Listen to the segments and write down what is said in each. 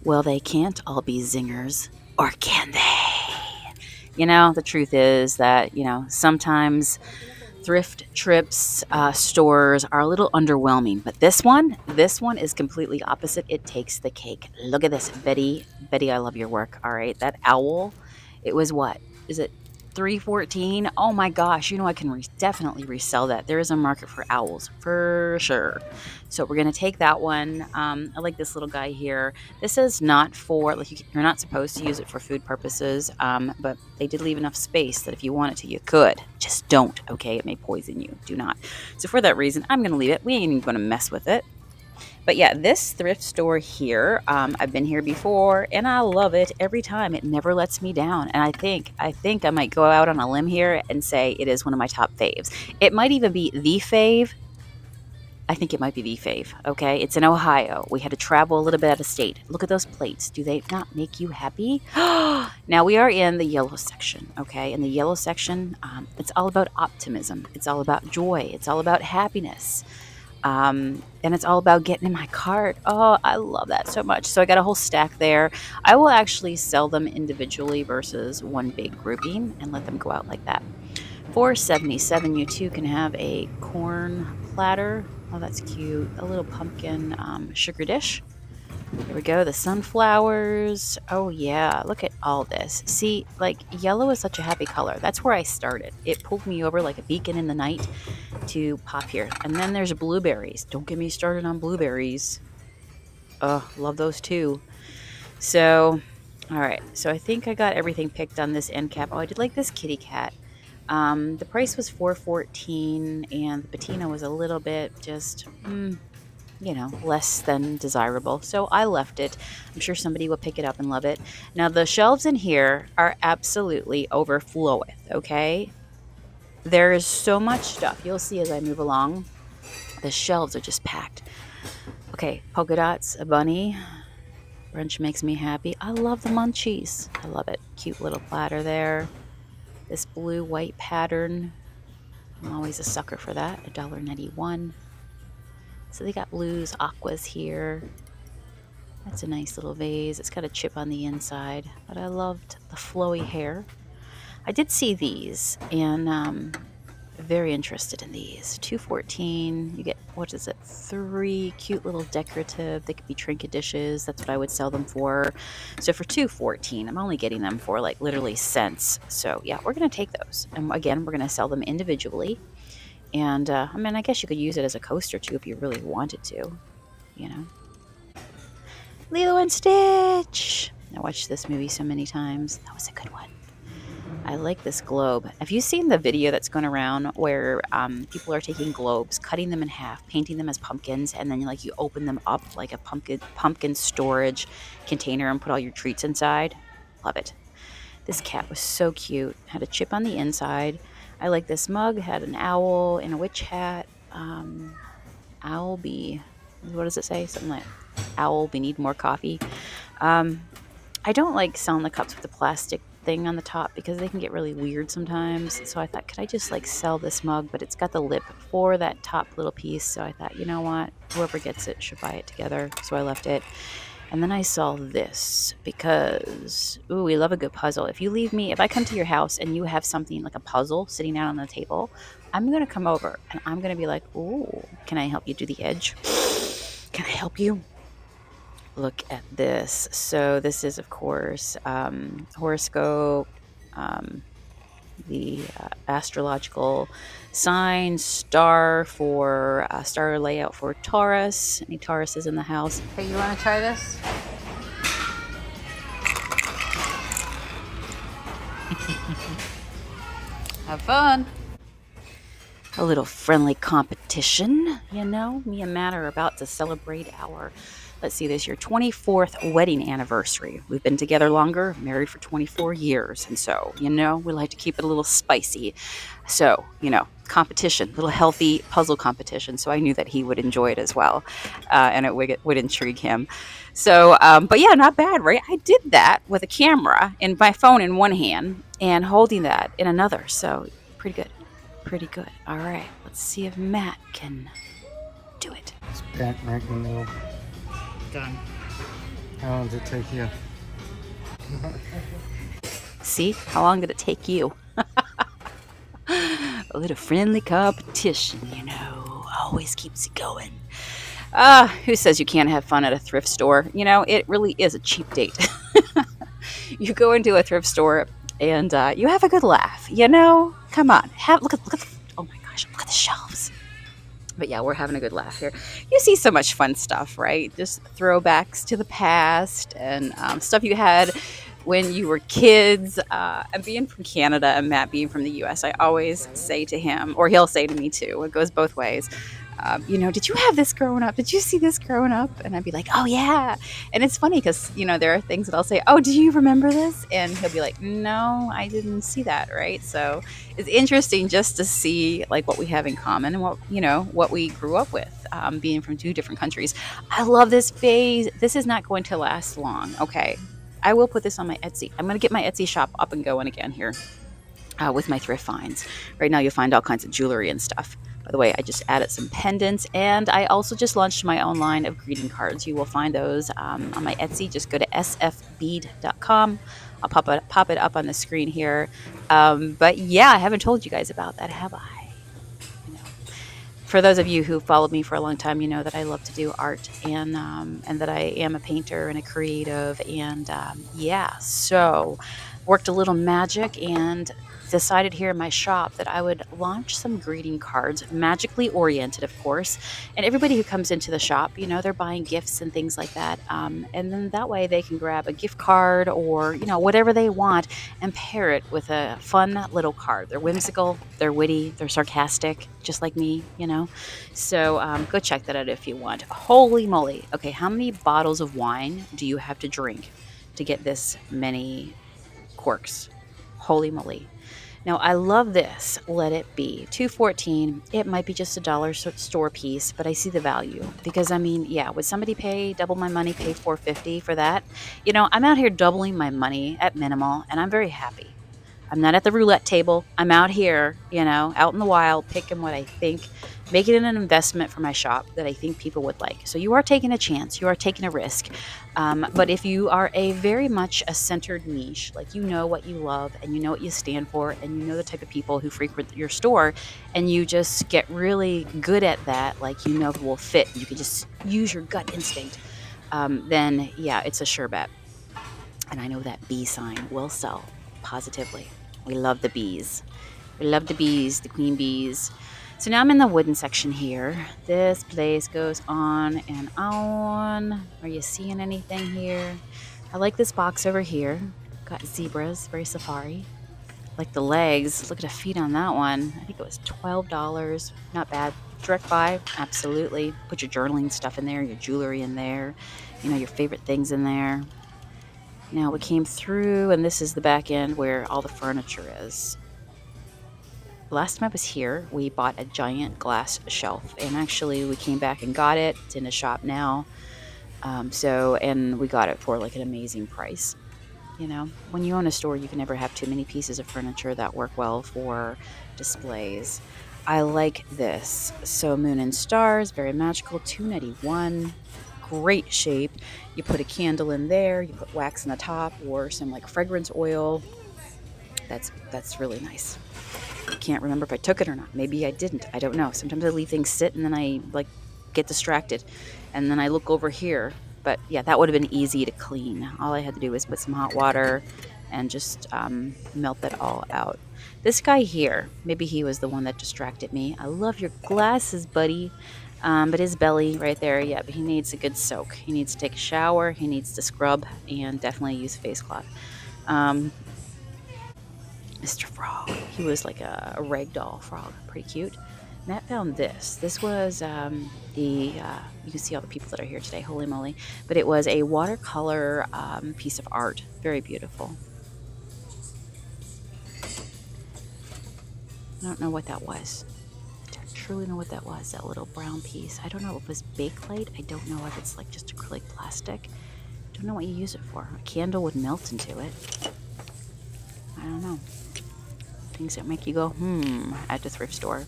Well, they can't all be zingers, or can they? You know, the truth is that, sometimes thrift trips, stores are a little underwhelming, but this one is completely opposite. It takes the cake. Look at this, Betty. Betty, I love your work. All right, that owl. It was what? Is it 314? Oh my gosh! I can definitely resell that. There is a market for owls for sure. So we're gonna take that one. I like this little guy here. This is not for like you're not supposed to use it for food purposes, but they did leave enough space that if you wanted to, you could. Just don't, okay? It may poison you. Do not. So for that reason, I'm gonna leave it. We ain't even gonna mess with it. But yeah, this thrift store here, I've been here before, and I love it every time. It never lets me down, and I think I might go out on a limb here and say it is one of my top faves. It might even be the fave. I think it might be the fave, okay? It's in Ohio. We had to travel a little bit out of state. Look at those plates. Do they not make you happy? Now, we are in the yellow section, okay? In the yellow section, it's all about optimism. It's all about joy. It's all about happiness. And it's all about getting in my cart. Oh, I love that so much. So I got a whole stack there. I will actually sell them individually versus one big grouping and let them go out like that. $4.77. You too can have a corn platter. Oh, that's cute. A little pumpkin sugar dish. There we go. The sunflowers. Oh, yeah. Look at all this. See, like, yellow is such a happy color. That's where I started. It pulled me over like a beacon in the night to pop here. And then there's blueberries. Don't get me started on blueberries. Oh, love those too. So, all right. So I think I got everything picked on this end cap. Oh, I did like this kitty cat. The price was $4.14, and the patina was a little bit just, less than desirable. So I left it. I'm sure somebody will pick it up and love it. Now, the shelves in here are absolutely overfloweth, okay? There is so much stuff. You'll see as I move along. The shelves are just packed. Okay, polka dots, a bunny. Brunch makes me happy. I love the munchies. I love it. Cute little platter there. This blue-white pattern. I'm always a sucker for that. $1.91. So they got blues, aquas here. That's a nice little vase. It's got a chip on the inside, but I loved the flowy hair. I did see these, and very interested in these. $2.14. You get, what is it, 3 cute little decorative. They could be trinket dishes. That's what I would sell them for. So for $2.14, I'm only getting them for like literally cents. So yeah, we're going to take those. And again, we're going to sell them individually. And I guess you could use it as a coaster too if you really wanted to, Lilo and Stitch. I watched this movie so many times. That was a good one. I like this globe. Have you seen the video that's going around where people are taking globes, cutting them in half, painting them as pumpkins, and then you open them up like a pumpkin storage container and put all your treats inside? Love it. This cat was so cute. Had a chip on the inside. I like this mug. Had an owl and a witch hat. Owl be, what does it say? Something like, owl be need more coffee. I don't like selling the cups with the plastic thing on the top because they can get really weird sometimes. So I thought, could I just sell this mug? But it's got the lip for that top little piece. So I thought, you know what? Whoever gets it should buy it together. So I left it. And then I saw this because, ooh, we love a good puzzle. If I come to your house and you have something like a puzzle sitting out on the table, I'm going to come over and I'm going to be like, ooh, can I help you do the edge? Can I help you? Look at this. So this is, of course, horoscope, the astrological sign, star layout for Taurus. Any Tauruses in the house? Hey, you want to try this? Have fun. A little friendly competition, Me and Matt are about to celebrate our, let's see, this year 24th wedding anniversary. We've been together longer, married for 24 years. And so, we like to keep it a little spicy. So, competition, little healthy puzzle competition. So I knew that he would enjoy it as well. And it would intrigue him. So, but yeah, not bad, right? I did that with a camera and my phone in one hand and holding that in another. So pretty good. Pretty good. All right, let's see if Matt can do it. It's bent right in the middle. Done. How long did it take you? See? How long did it take you? A little friendly competition, you know, always keeps it going. Who says you can't have fun at a thrift store? You know, it really is a cheap date. You go into a thrift store and you have a good laugh. You know, come on, look at oh my gosh, look at the shelves. But yeah, we're having a good laugh here. You see so much fun stuff, right? Just throwbacks to the past and stuff you had when you were kids. And being from Canada and Matt being from the US, I always say to him, or he'll say to me too, it goes both ways. You know, did you have this growing up? Did you see this growing up? And I'd be like, oh yeah. And it's funny because, you know, there are things that I'll say, oh, do you remember this? And he'll be like, no, I didn't see that. Right. So it's interesting just to see like what we have in common and what, you know, what we grew up with, being from two different countries. I love this phase. This is not going to last long. Okay. I will put this on my Etsy. I'm going to get my Etsy shop up and going again here. With my thrift finds. Right now you'll find all kinds of jewelry and stuff. By the way, I just added some pendants, and I also just launched my own line of greeting cards. You will find those on my Etsy. Just go to sfbead.com. I'll pop it up on the screen here. But yeah, I haven't told you guys about that, have I? You know, for those of you who followed me for a long time, you know that I love to do art and that I am a painter and a creative. And yeah, so worked a little magic and decided here in my shop that I would launch some greeting cards, magically oriented, of course. And everybody who comes into the shop, you know, they're buying gifts and things like that. And then that way they can grab a gift card or, you know, whatever they want and pair it with a fun little card. They're whimsical, they're witty, they're sarcastic, just like me, you know. So go check that out if you want. Holy moly. Okay, how many bottles of wine do you have to drink to get this many corks? Holy moly. Now, I love this. Let it be. $2.14. It might be just a dollar store piece, but I see the value. Because, I mean, yeah, would somebody pay double my money, pay $4.50 for that? You know, I'm out here doubling my money at minimal, and I'm very happy. I'm not at the roulette table. I'm out here, you know, out in the wild, picking what I think, making it an investment for my shop that I think people would like. So you are taking a chance. You are taking a risk. But if you are very much a centered niche, like you know what you love and you know what you stand for and you know the type of people who frequent your store and you just get really good at that, like you know who will fit, you can just use your gut instinct, then yeah, it's a sure bet. And I know that bee sign will sell. Positively. We love the bees. We love the bees, the queen bees. So now I'm in the wooden section here. This place goes on and on. Are you seeing anything here? I like this box over here. Got zebras, very safari. Like the legs. Look at the feet on that one. I think it was $12. Not bad. Direct buy, absolutely. Put your journaling stuff in there, your jewelry in there, you know, your favorite things in there. Now we came through, and this is the back end where all the furniture is. Last time I was here, we bought a giant glass shelf, and actually we came back and got it. It's in the shop now. And we got it for like an amazing price. You know, when you own a store, you can never have too many pieces of furniture that work well for displays. I like this. So Moon and Stars, very magical, $2.91. Great shape. You put a candle in there, you put wax on the top or some like fragrance oil. That's really nice. I can't remember if I took it or not. Maybe I didn't. I don't know. Sometimes I leave things sit and then I like get distracted and then I look over here. But yeah, that would have been easy to clean. All I had to do was put some hot water and just melt that all out. This guy here, maybe he was the one that distracted me. I love your glasses, buddy. But his belly right there, yeah, but he needs a good soak. He needs to take a shower, he needs to scrub, and definitely use a face cloth. Mr. Frog, he was like a ragdoll frog, pretty cute. Matt found this. This was you can see all the people that are here today, holy moly. But it was a watercolor piece of art, very beautiful. I don't know what that was. Truly know what that was, that little brown piece. I don't know if it was Bakelite. I don't know if it's like just acrylic plastic. Don't know what you use it for. A candle would melt into it. I don't know. Things that make you go, at the thrift store.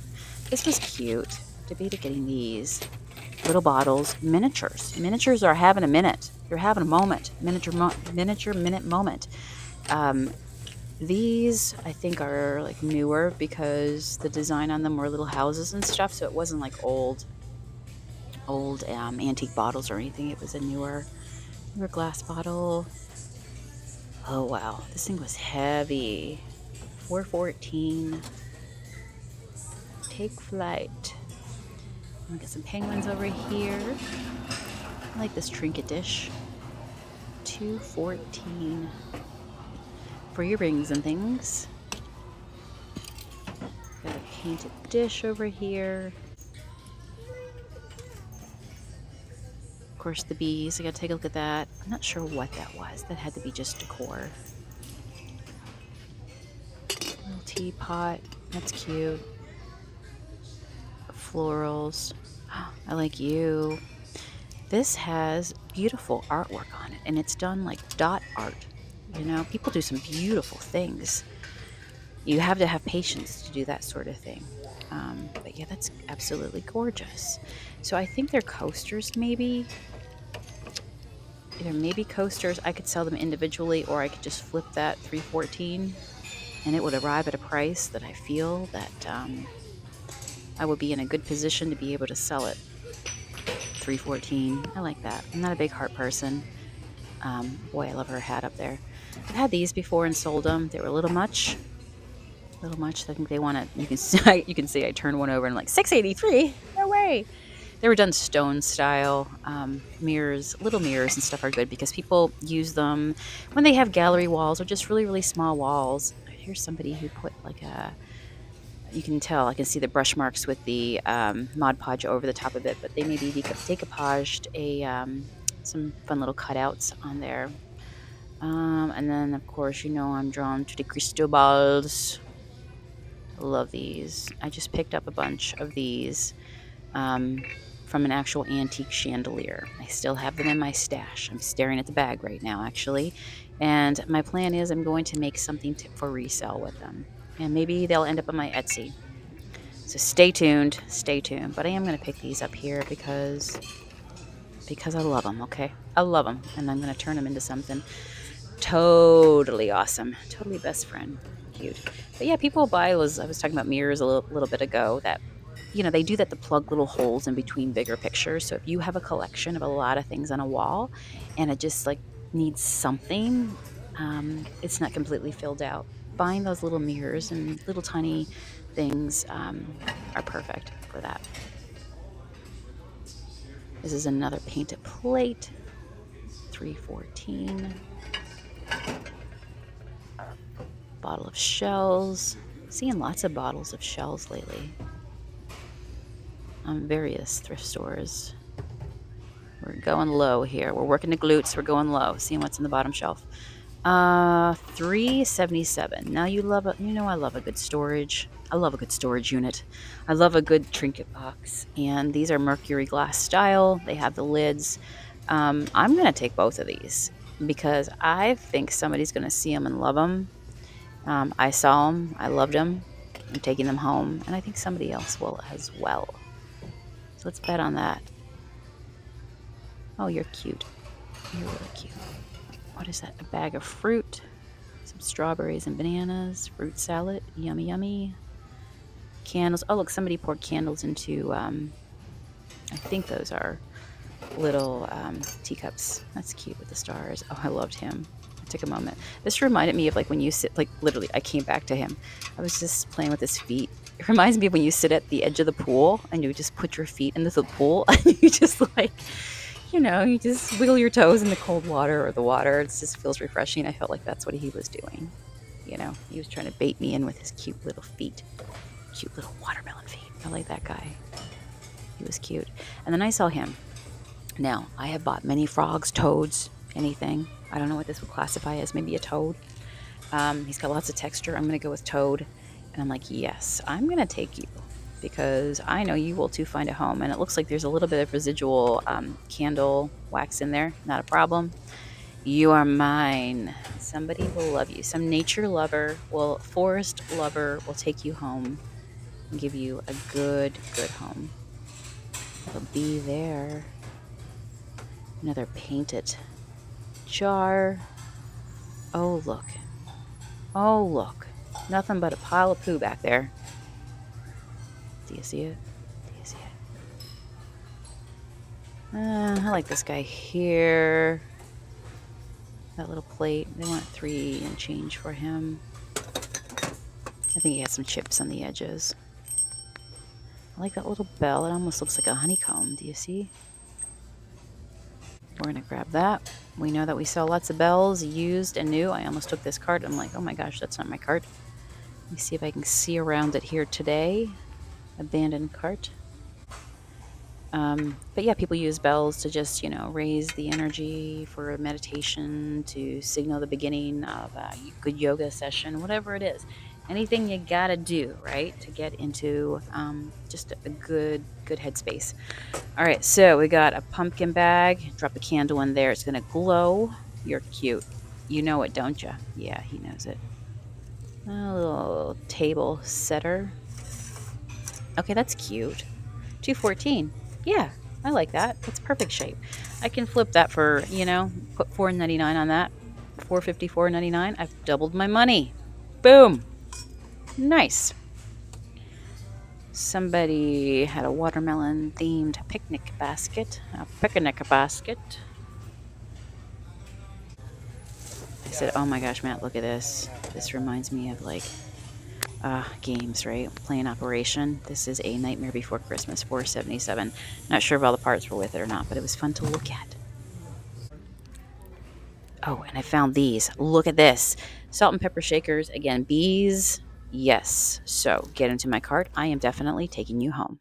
This was cute. Debated getting these little bottles. Miniatures. Miniatures are having a minute. You're having a moment, miniature minute moment. These I think are like newer because the design on them were little houses and stuff, so it wasn't like old antique bottles or anything. It was a newer glass bottle. Oh wow, this thing was heavy. $4.14. Take flight. We got some penguins over here. I like this trinket dish. $2.14 for your rings and things. Got a painted dish over here. Of course, the bees. I gotta take a look at that. I'm not sure what that was. That had to be just decor. Little teapot. That's cute. Florals. I like you. This has beautiful artwork on it, and it's done like dot art. You know, people do some beautiful things. You have to have patience to do that sort of thing. But yeah, that's absolutely gorgeous. So I think they're coasters, maybe. Either maybe coasters. I could sell them individually, or I could just flip that $3.14, and it would arrive at a price that I feel that I would be in a good position to be able to sell it. $3.14. I like that. I'm not a big heart person. Boy, I love her hat up there. I've had these before and sold them. They were a little much. I think they want to. You can see I turned one over and I'm like $6.83. No way. They were done stone style. Mirrors, little mirrors and stuff are good because people use them when they have gallery walls or just really, really small walls. Here's somebody who put like a. You can tell, I can see the brush marks with the Mod Podge over the top of it, but they maybe decoupaged some fun little cutouts on there. And then, of course, you know I'm drawn to the Cristobals. I love these. I just picked up a bunch of these from an actual antique chandelier. I still have them in my stash. I'm staring at the bag right now, actually. And my plan is I'm going to make something for resale with them. And maybe they'll end up on my Etsy. So stay tuned. But I am going to pick these up here because I love them, okay? I love them. And I'm going to turn them into something totally awesome. Totally best friend. Cute. But yeah, people buy those. I was talking about mirrors a little bit ago that, you know, they do that to plug little holes in between bigger pictures. So if you have a collection of a lot of things on a wall and it just like needs something, it's not completely filled out. Buying those little mirrors and little tiny things are perfect for that. This is another painted plate, $3.14. Bottle of shells. Seeing lots of bottles of shells lately on various thrift stores. We're going low here. We're working the glutes. We're going low. Seeing what's in the bottom shelf. $3.77. Now you know I love a good storage. I love a good storage unit. I love a good trinket box. And these are mercury glass style. They have the lids. I'm gonna take both of these because I think somebody's gonna see them and love them. I saw them. I loved them. I'm taking them home, and I think somebody else will as well. So let's bet on that. Oh, you're cute. You're really cute. What is that? A bag of fruit, some strawberries and bananas, fruit salad, yummy, yummy. Candles. Oh, look, somebody poured candles into, I think those are little teacups. That's cute with the stars. Oh, I loved him. I took a moment. This reminded me of like when you sit, like literally, I came back to him. I was just playing with his feet. It reminds me of when you sit at the edge of the pool and you just put your feet into the pool and you just like, you know, you just wiggle your toes in the cold water or the water. It just feels refreshing. I felt like that's what he was doing. You know, he was trying to bait me in with his cute little feet. Cute little watermelon feet. I like that guy. He was cute. And then I saw him. Now, I have bought many frogs, toads, anything. I don't know what this would classify as. Maybe a toad. He's got lots of texture. I'm going to go with toad. And I'm like, yes, I'm going to take you. Because I know you will too find a home. And it looks like there's a little bit of residual candle wax in there. Not a problem. You are mine. Somebody will love you. Some nature lover, forest lover will take you home and give you a good home. It'll be there. Another painted jar. Oh, look. Oh, look. Nothing but a pile of poo back there. Do you see it? Do you see it? I like this guy here. That little plate. They want 3 and change for him. I think he has some chips on the edges. I like that little bell. It almost looks like a honeycomb. Do you see? We're going to grab that. We know that we sell lots of bells, used and new. I almost took this cart. I'm like, oh my gosh, that's not my cart. Let me see if I can see around it here today. Abandoned cart. But yeah, people use bells to just, you know, raise the energy for a meditation, to signal the beginning of a good yoga session, whatever it is. Anything you gotta do, right, to get into just a good headspace. All right, so we got a pumpkin bag. Drop a candle in there. It's gonna glow. You're cute. You know it, don't you? Yeah, he knows it. A little table setter. Okay, that's cute. $2.14. Yeah, I like that. That's perfect shape. I can flip that for, you know, put $4.99 on that. $4.54.99. I've doubled my money. Boom. Nice. Somebody had a watermelon themed picnic basket. A picnic basket. I said, oh my gosh, Matt, look at this. This reminds me of like games, right? Playing Operation. This is A Nightmare Before Christmas, $4.77. Not sure if all the parts were with it or not, but it was fun to look at. Oh, and I found these. Look at this. Salt and pepper shakers. Again, bees. Yes. So get into my cart. I am definitely taking you home.